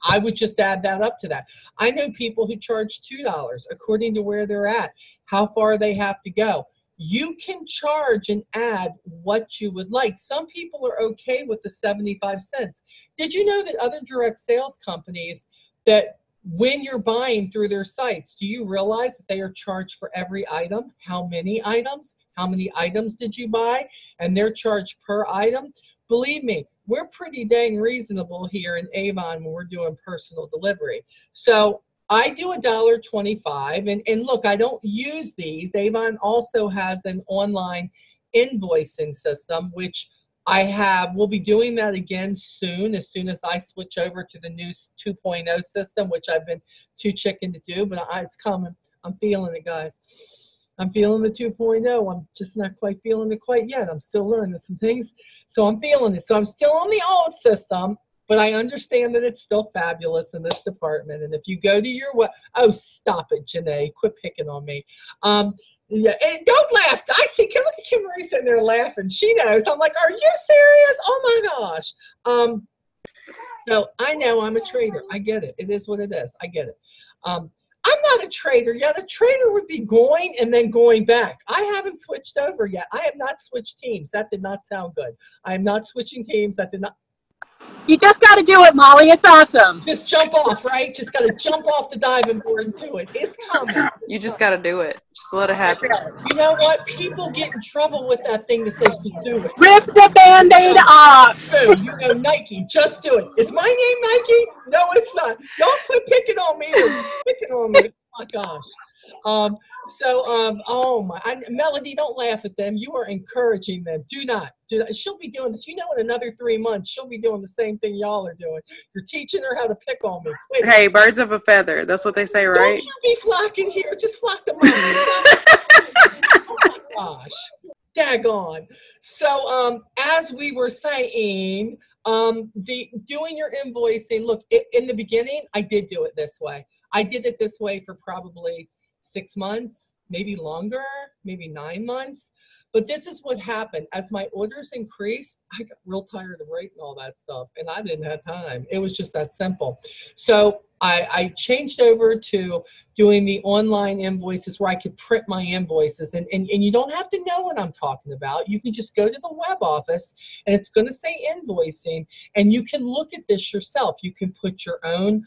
I would just add that up to that. I know people who charge $2 according to where they're at, how far they have to go. You can charge and add what you would like. Some people are okay with the 75 cents. Did you know that other direct sales companies, that when you're buying through their sites, do you realize that they are charged for every item? How many items? How many items did you buy? And they're charged per item. Believe me, we're pretty dang reasonable here in Avon when we're doing personal delivery. So I do $1.25, and look, I don't use these. Avon also has an online invoicing system, which we'll be doing that again as soon as I switch over to the new 2.0 system, which I've been too chicken to do, but it's coming. I'm feeling it, guys. I'm feeling the 2.0. I'm just not quite feeling it quite yet. I'm still learning some things, so I'm feeling it. So I'm still on the old system, but I understand that it's still fabulous in this department. And if you go to your oh, stop it, Janae. Quit picking on me. Yeah, and don't laugh. I see, look at Kim Marie sitting there laughing. She knows. I'm like, are you serious? Oh my gosh. So I know I'm a trader. I get it. It is what it is. I get it. I'm not a trader yet. A trader would be going and then going back. I haven't switched over yet. I have not switched teams. That did not sound good. I am not switching teams. That did not. You just got to do it, Molly. It's awesome. Just jump off, right? Just got to jump off the diving board and do it. It's coming. You just got to do it. Just let it happen. You know what? People get in trouble with that thing that says to do it. Rip the Band-Aid off. So, you know, Nike, just do it. Is my name Nike? No, it's not. Don't quit picking on me. Picking on me. Oh, my gosh. Oh my, Melody, don't laugh at them. You are encouraging them. Do not. She'll be doing this. You know, in another 3 months, she'll be doing the same thing y'all are doing. You're teaching her how to pick on me. Quit. Hey, birds of a feather. That's what they say, right? Don't you be flocking here. Just flock them over. Oh my gosh. Daggone. So, as we were saying, doing your invoicing, look, in the beginning, I did do it this way. I did it this way for probably 6 months, maybe longer, maybe 9 months. But this is what happened. As my orders increased, I got real tired of writing all that stuff, and I didn't have time. It was just that simple. So I changed over to doing the online invoices where I could print my invoices. And you don't have to know what I'm talking about. You can just go to the web office, and it's going to say invoicing, and you can look at this yourself. You can put your own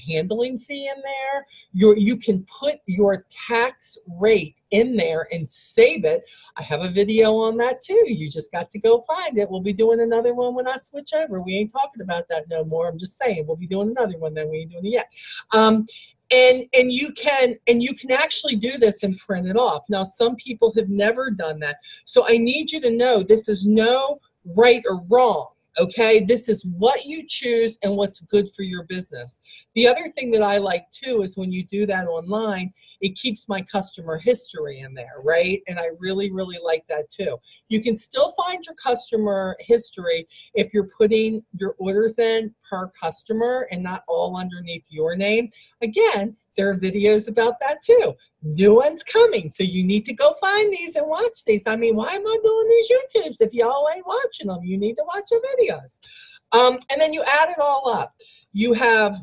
handling fee in there. You can put your tax rate in there and save it. I have a video on that too. You just got to go find it. We'll be doing another one when I switch over. We ain't talking about that no more. I'm just saying we'll be doing another one then. We ain't doing it yet. And you can actually do this and print it off. Now, some people have never done that. So I need you to know this is no right or wrong. Okay, this is what you choose and what's good for your business. The other thing that I like too is when you do that online, it keeps my customer history in there, right? And I really, really like that too. You can still find your customer history if you're putting your orders in per customer and not all underneath your name. Again, there are videos about that too. New ones coming, so you need to go find these and watch these. I mean, why am I doing these YouTubes if y'all ain't watching them? You need to watch the videos. And then you add it all up. You have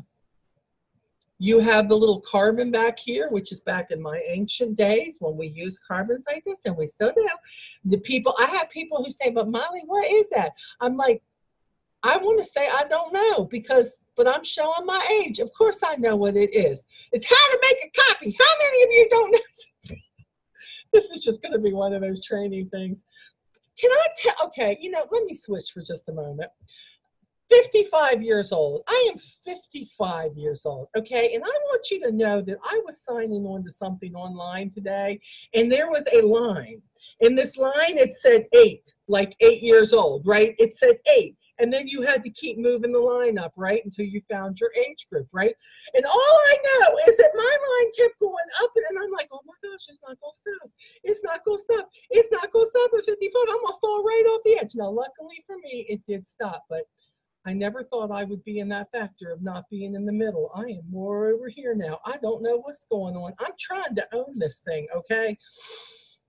the little carbon back here, which is back in my ancient days when we used carbons like this, and we still do. I have people who say, but Molly, what is that? I'm like, I want to say I don't know but I'm showing my age. Of course I know what it is. It's how to make a copy. How many of you don't know? This is just going to be one of those training things. Can I tell? Okay, let me switch for just a moment. 55 years old. I am 55 years old, okay? And I want you to know that I was signing on to something online today, and there was a line. In this line, it said 8, like 8 years old, right? It said 8. And then you had to keep moving the line up, right, until you found your age group, right? And all I know is that my line kept going up, and I'm like, oh my gosh, it's not going to stop. It's not going to stop. It's not going to stop at 55. I'm going to fall right off the edge. Now, luckily for me, it did stop, but I never thought I would be in that factor of not being in the middle. I am more over here now. I don't know what's going on. I'm trying to own this thing, okay?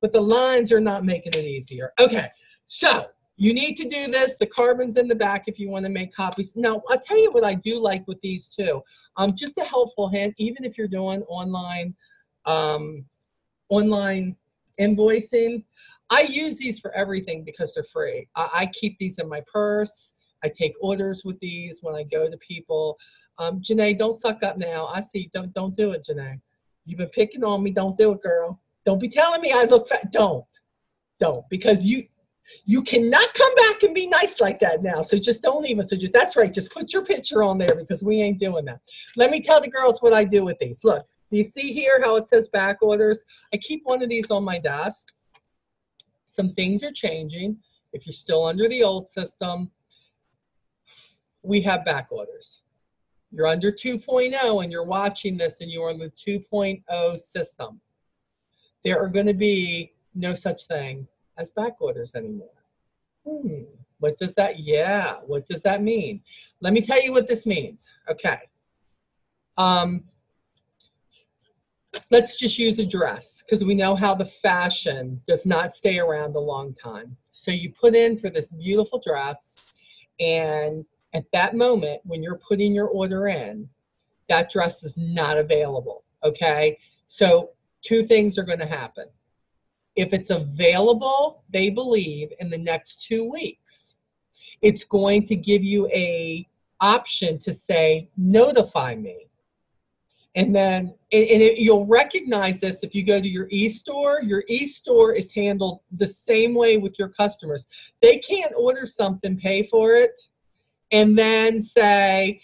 But the lines are not making it easier. Okay, so you need to do this. The carbon's in the back if you want to make copies. Now, I'll tell you what I do like with these too. Just a helpful hint, even if you're doing online invoicing, I use these for everything because they're free. I keep these in my purse. I take orders with these when I go to people. Janae, don't suck up now. I see. Don't do it, Janae. You've been picking on me. Don't do it, girl. Don't be telling me I look fat. Don't. Because you cannot come back and be nice like that now. So just don't even. So that's right. Just put your picture on there because we ain't doing that. Let me tell the girls what I do with these. Look, do you see here how it says back orders? I keep one of these on my desk. Some things are changing. If you're still under the old system, we have back orders. You're under 2.0 and you're watching this and you're on the 2.0 system. There are going to be no such thing as back orders anymore. What does that, what does that mean? Let me tell you what this means. Okay. Let's just use a dress because we know how the fashion does not stay around a long time. So you put in for this beautiful dress, and at that moment when you're putting your order in, that dress is not available, okay? So two things are going to happen. If it's available, they believe in the next 2 weeks, it's going to give you a option to say, notify me. And then you'll recognize this if you go to your e-store. Your e-store is handled the same way with your customers. They can't order something, pay for it, and then say,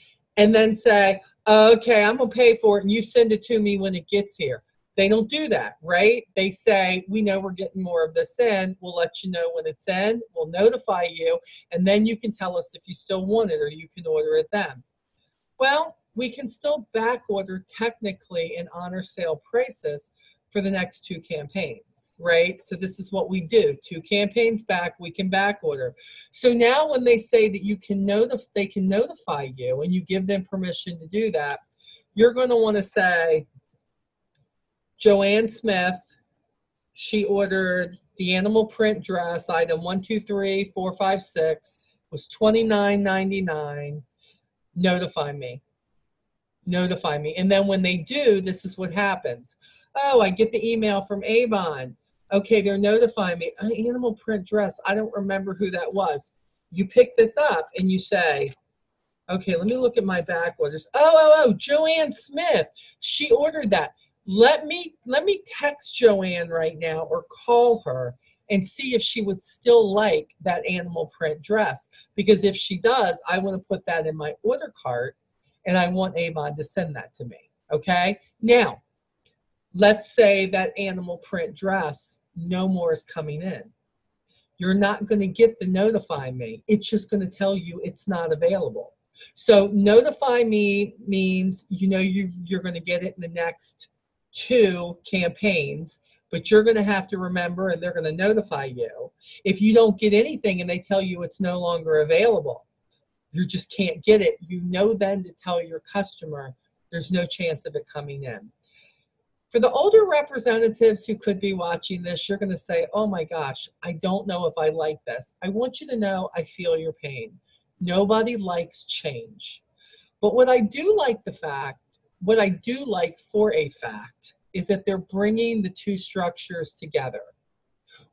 okay, I'm gonna pay for it and you send it to me when it gets here. They don't do that, right? They say, we know we're getting more of this in. We'll let you know when it's in. We'll notify you, and then you can tell us if you still want it or you can order it then. Well, we can still back order technically and honor sale prices for the next 2 campaigns, right? So this is what we do. 2 campaigns back, we can back order. So now when they say that you can they can notify you and you give them permission to do that, you're going to want to say, Joanne Smith, she ordered the animal print dress, item 123456, was $29.99. Notify me. Notify me. And then when they do, this is what happens. Oh, I get the email from Avon. Okay, they're notifying me. An animal print dress. I don't remember who that was. You pick this up and you say, okay, let me look at my back orders. Oh, Joanne Smith. She ordered that. Let me text Joanne right now or call her and see if she would still like that animal print dress. Because if she does, I want to put that in my order cart and I want Avon to send that to me, okay? Now, let's say that animal print dress no more is coming in. You're not going to get the notify me. It's just going to tell you it's not available. So notify me means you're going to get it in the next 2 campaigns, but you're going to have to remember and they're going to notify you. If you don't get anything and they tell you it's no longer available, you just can't get it. You know then to tell your customer there's no chance of it coming in. For the older representatives who could be watching this, you're going to say, oh my gosh, I don't know if I like this. I want you to know I feel your pain. Nobody likes change. But what I do like for a fact is that they're bringing the 2 structures together.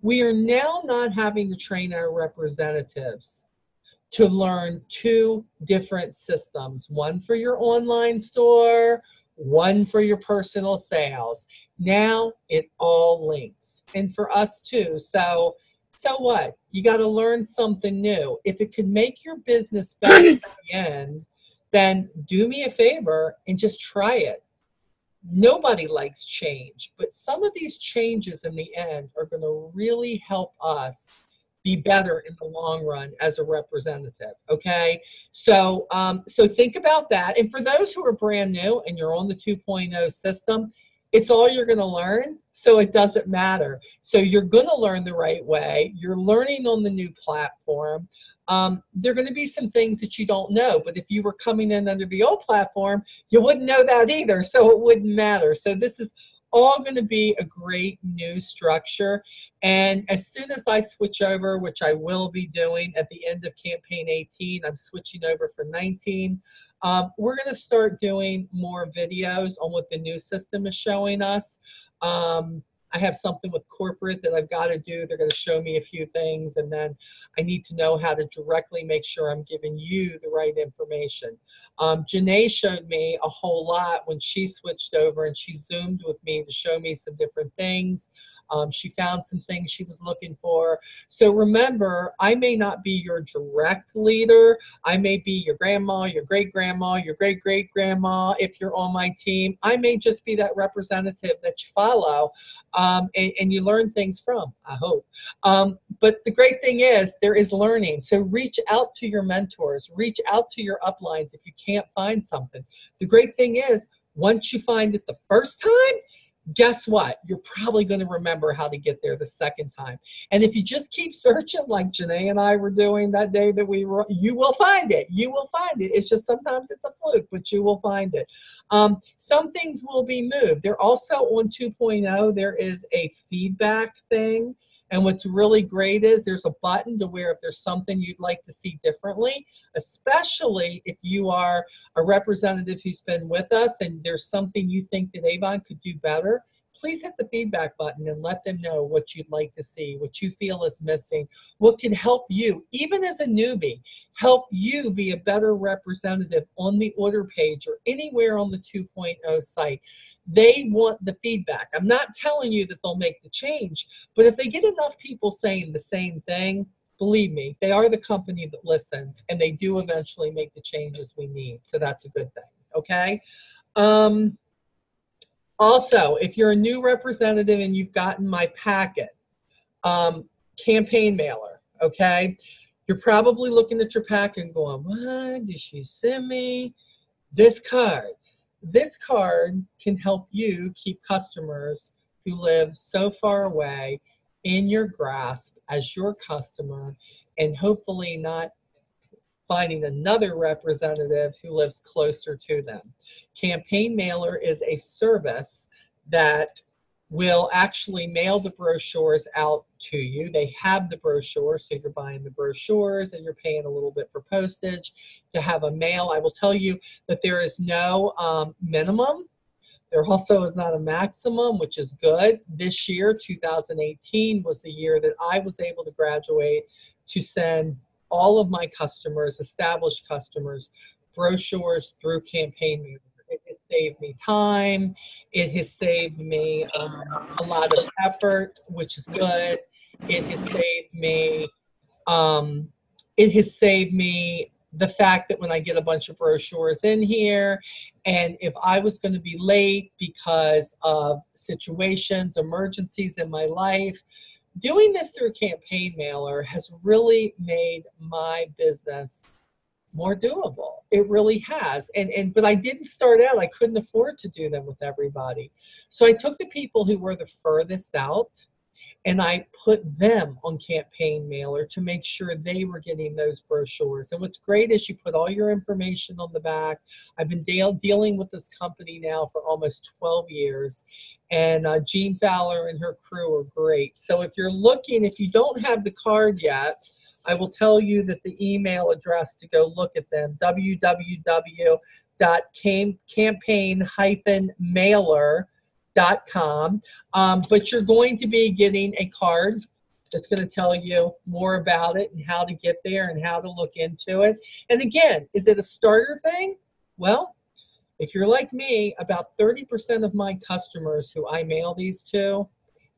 We are now not having to train our representatives to learn 2 different systems, one for your online store, one for your personal sales. Now it all links, and for us too. So what? You got to learn something new. If it could make your business better at the end, then do me a favor and just try it. Nobody likes change, but some of these changes in the end are going to really help us be better in the long run as a representative. Okay, so so think about that. And for those who are brand new and you're on the 2.0 system, it's all you're going to learn, so it doesn't matter. So you're going to learn the right way. You're learning on the new platform. There are going to be some things that you don't know, but if you were coming in under the old platform, you wouldn't know that either, so it wouldn't matter. So this is all going to be a great new structure. And as soon as I switch over, which I will be doing at the end of campaign 18, I'm switching over for 19. We're going to start doing more videos on what the new system is showing us. I have something with corporate that I've got to do. They're going to show me a few things, and then I need to know how to directly make sure I'm giving you the right information. Janae showed me a whole lot when she switched over, and she Zoomed with me to show me some different things. She found some things she was looking for. So remember, I may not be your direct leader. I may be your grandma, your great-grandma, your great-great-grandma. If you're on my team, I may just be that representative that you follow and you learn things from, I hope. But the great thing is there is learning. So reach out to your mentors. Reach out to your uplines if you can't find something. The great thing is once you find it the first time, guess what? You're probably going to remember how to get there the second time. And if you just keep searching like Janae and I were doing that day that we were, you will find it. You will find it. It's just sometimes it's a fluke, but you will find it. Some things will be moved. They're also on 2.0. There is a feedback thing. And what's really great is there's a button to where if there's something you'd like to see differently, especially if you are a representative who's been with us and there's something you think that Avon could do better, please hit the feedback button and let them know what you'd like to see, what you feel is missing, what can help you, even as a newbie, help you be a better representative on the order page or anywhere on the 2.0 site. They want the feedback. I'm not telling you that they'll make the change, but if they get enough people saying the same thing, believe me, they are the company that listens, and they do eventually make the changes we need. So that's a good thing, okay? Also, if you're a new representative and you've gotten my packet, campaign mailer, okay? You're probably looking at your packet and going, what did she send me? This card. This card can help you keep customers who live so far away in your grasp as your customer, and hopefully not finding another representative who lives closer to them. Campaign Mailer is a service that will actually mail the brochures out to you. They have the brochures, so you're buying the brochures and you're paying a little bit for postage to have a mail. I will tell you that there is no minimum. There also is not a maximum, which is good. This year, 2018, was the year that I was able to graduate to send all of my customers, established customers, brochures through Campaign Mailer. It has saved me time. It has saved me a lot of effort, which is good. It has saved me. The fact that when I get a bunch of brochures in here, and if I was going to be late because of situations, emergencies in my life, doing this through Campaign Mailer has really made my business more doable. It really has. But I didn't start out, I couldn't afford to do them with everybody. So I took the people who were the furthest out and I put them on Campaign Mailer to make sure they were getting those brochures. And what's great is you put all your information on the back. I've been dealing with this company now for almost 12 years. And Jean Fowler and her crew are great. So if you're looking, if you don't have the card yet, I will tell you that the email address to go look at them, www.campaign-mailer.com. But you're going to be getting a card It's going to tell you more about it and how to get there and how to look into it. And again, is it a starter thing? Well, if you're like me, about 30% of my customers who I mail these to,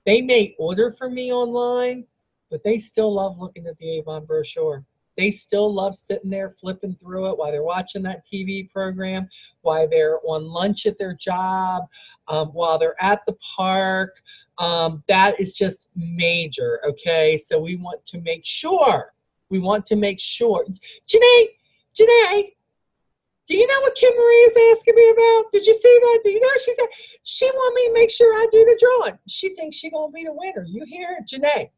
they may order from me online, but they still love looking at the Avon brochure. They still love sitting there flipping through it while they're watching that TV program, while they're on lunch at their job, while they're at the park. That is just major, okay? So we want to make sure. Janae, do you know what Kim Marie is asking me about? Did you see that? Do you know what she said? She want me to make sure I do the drawing. She thinks she gonna be the winner. You hear it, Janae?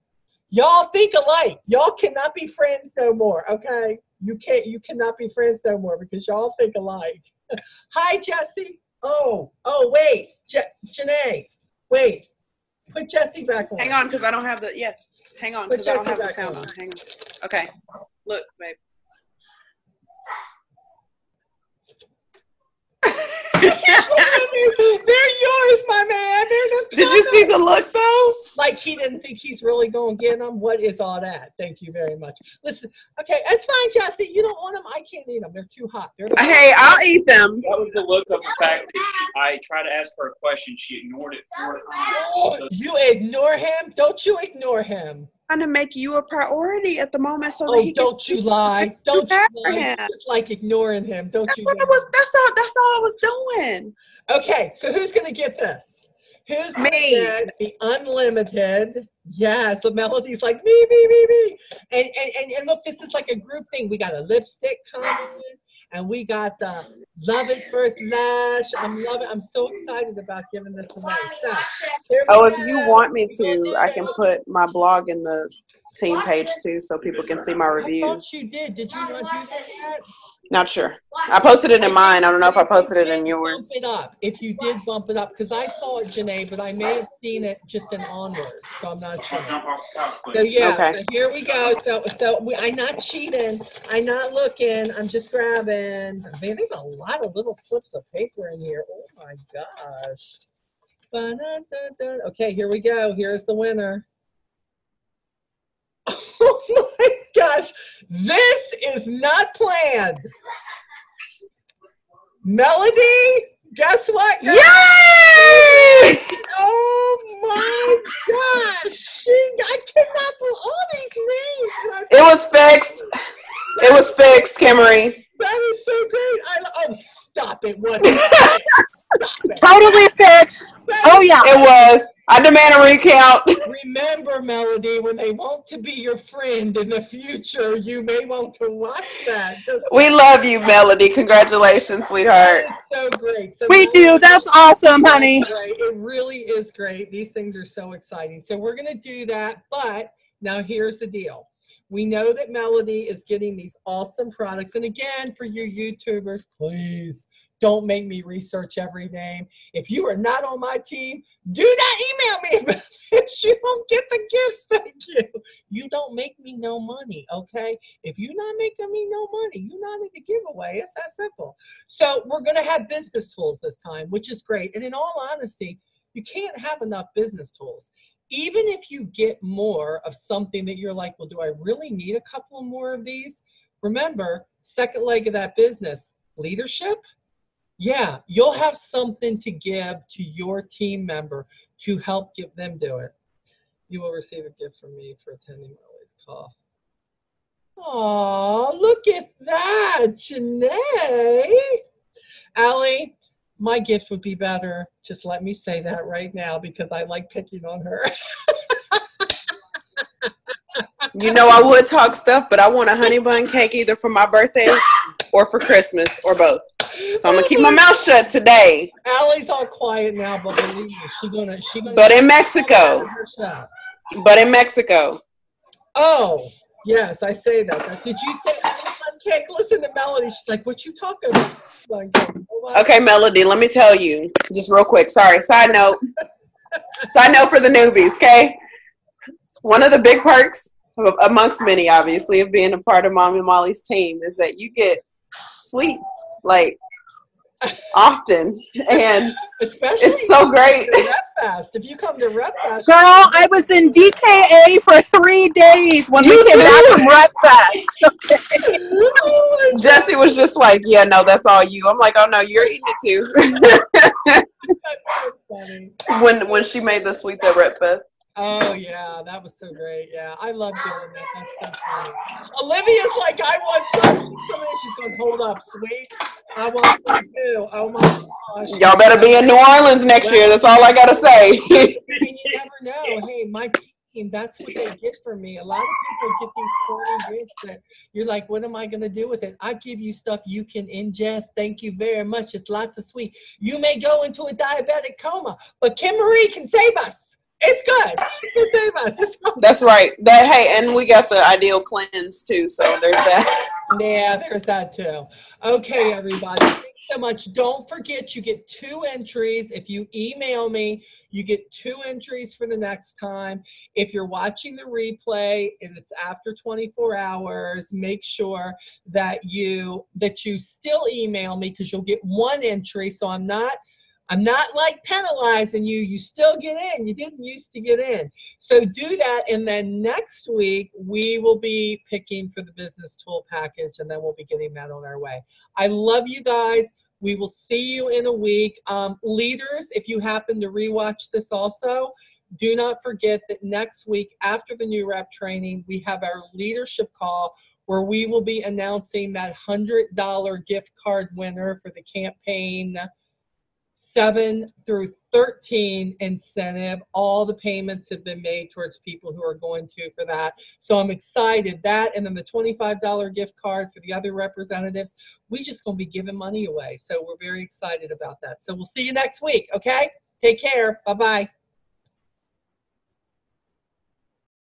Y'all think alike. Y'all cannot be friends no more, okay? You cannot be friends no more because y'all think alike. Hi, Jessie. Oh, wait, Janae, wait. Put Jessie back on. Hang on, because I don't have the, yes. Hang on, because I don't have the sound on. Hang on. Okay. Look, babe. They're yours, my man. Did you see the look, though? Like he didn't think he's really going to get them. What is all that? Thank you very much. Listen, okay, that's fine, Jessie. You don't want them. I can't eat them. They're too hot. Hey, I'll eat them. That was the look of the fact that I tried to ask her a question. She ignored it. You ignore him? Don't you ignore him? I'm trying to make you a priority at the moment so that he don't you lie. Don't you lie. It's like ignoring him. That's all I was doing. Okay, so who's going to get this? Who's me? The unlimited. Yes, the Melody's like me. And look, this is like a group thing. We got a lipstick coming, and we got the Love It First Lash. I'm so excited about giving this away. So, if you want me to, I can put my blog in the team page too, so people can see my reviews. I thought you did. Did you not do that? Not sure. I posted it in mine. I don't know if I posted it in yours. Bump it up. If you did bump it up, because I saw it, Janae, but I may have seen it just in Onward, so I'm not sure. So yeah, okay. So here we go. I'm not cheating. I'm not looking. I'm just grabbing. Man, there's a lot of little slips of paper in here. Oh my gosh. Okay, here we go. Here's the winner. Oh my gosh, this is not planned. Melody, guess what? Yay! Oh my gosh, I cannot believe all these names. It was fixed. It was fixed, Kimmery. That is so great. Stop it. What? Stop it. Totally fixed. Oh, yeah. It was. I demand a recount. Remember, Melody, when they want to be your friend in the future, you may want to watch that. We love you, Melody. Congratulations, sweetheart. That is so great. So we do. That's awesome, honey. Great. It really is great. These things are so exciting. So we're going to do that. But now here's the deal. We know that Melody is getting these awesome products. And again, for you YouTubers, please don't make me research every name. If you are not on my team, do not email me. You don't get the gifts. Thank you. You don't make me no money, okay? If you're not making me no money, you're not in the giveaway. It's that simple. So we're going to have business tools this time, which is great. And in all honesty, you can't have enough business tools. Even if you get more of something that you're like, well, do I really need a couple more of these? Remember, second leg of that business, leadership. Yeah, you'll have something to give to your team member to help get them do it. You will receive a gift from me for attending Ellie's call. Aw, look at that, Janae. Allie, my gift would be better. Just let me say that right now because I like picking on her. You know I would talk stuff, but I want a honey bun cake either for my birthday or for Christmas or both. So I'm gonna keep my mouth shut today. Allie's all quiet now, but believe me, she gonna. But in Mexico. But in Mexico. Oh yes, I say that. Did you say honey bun cake? Listen to Melody. She's like, "What you talking about?" Okay, Melody. Let me tell you, just real quick. Sorry. Side note. Side note for the newbies. Okay. One of the big perks, amongst many, obviously, of being a part of Mommy Molly's team is that you get sweets. Like, often, and Especially it's so great. Rep Fest. If you come to Rep Fest, Girl, I was in DKA for 3 days when You we came too? back from Rep Fest. oh my Jesse was just like, yeah, no, that's all you. I'm like, oh no, you're eating it too. God, that's so funny. when she made the sweets at Rep Fest. Oh yeah, that was so great. Yeah, I love doing that. That's so funny. Olivia's like, I want some. She's coming in. She's going, hold up, sweet. I want some too. Oh my gosh. Y'all better be in New Orleans next year. That's all I gotta say. You never know. Hey, my team, that's what they get from me. A lot of people get these corny gifts that you're like, what am I going to do with it? I give you stuff you can ingest. Thank you very much. It's lots of sweet. You may go into a diabetic coma, but Kim Marie can save us. It's good. She can save us. It's good. That's right. Hey, and we got the Ideal Cleanse too, so there's that. Yeah, there's that too. Okay, everybody. Thanks so much. Don't forget, you get 2 entries. If you email me, you get 2 entries for the next time. If you're watching the replay and it's after 24 hours, make sure that you still email me, because you'll get 1 entry. So I'm not like penalizing you. You still get in. You didn't used to get in. So do that. And then next week, we will be picking for the business tool package, and then we'll be getting that on our way. I love you guys. We will see you in a week. Leaders, if you happen to rewatch this also, do not forget that next week after the new rep training, we have our leadership call where we will be announcing that $100 gift card winner for the campaign 7 through 13 incentive. All the payments have been made towards people who are going to for that. So I'm excited. That, and then the $25 gift card for the other representatives. We just going to be giving money away. So we're very excited about that. So we'll see you next week. Okay? Take care. Bye-bye.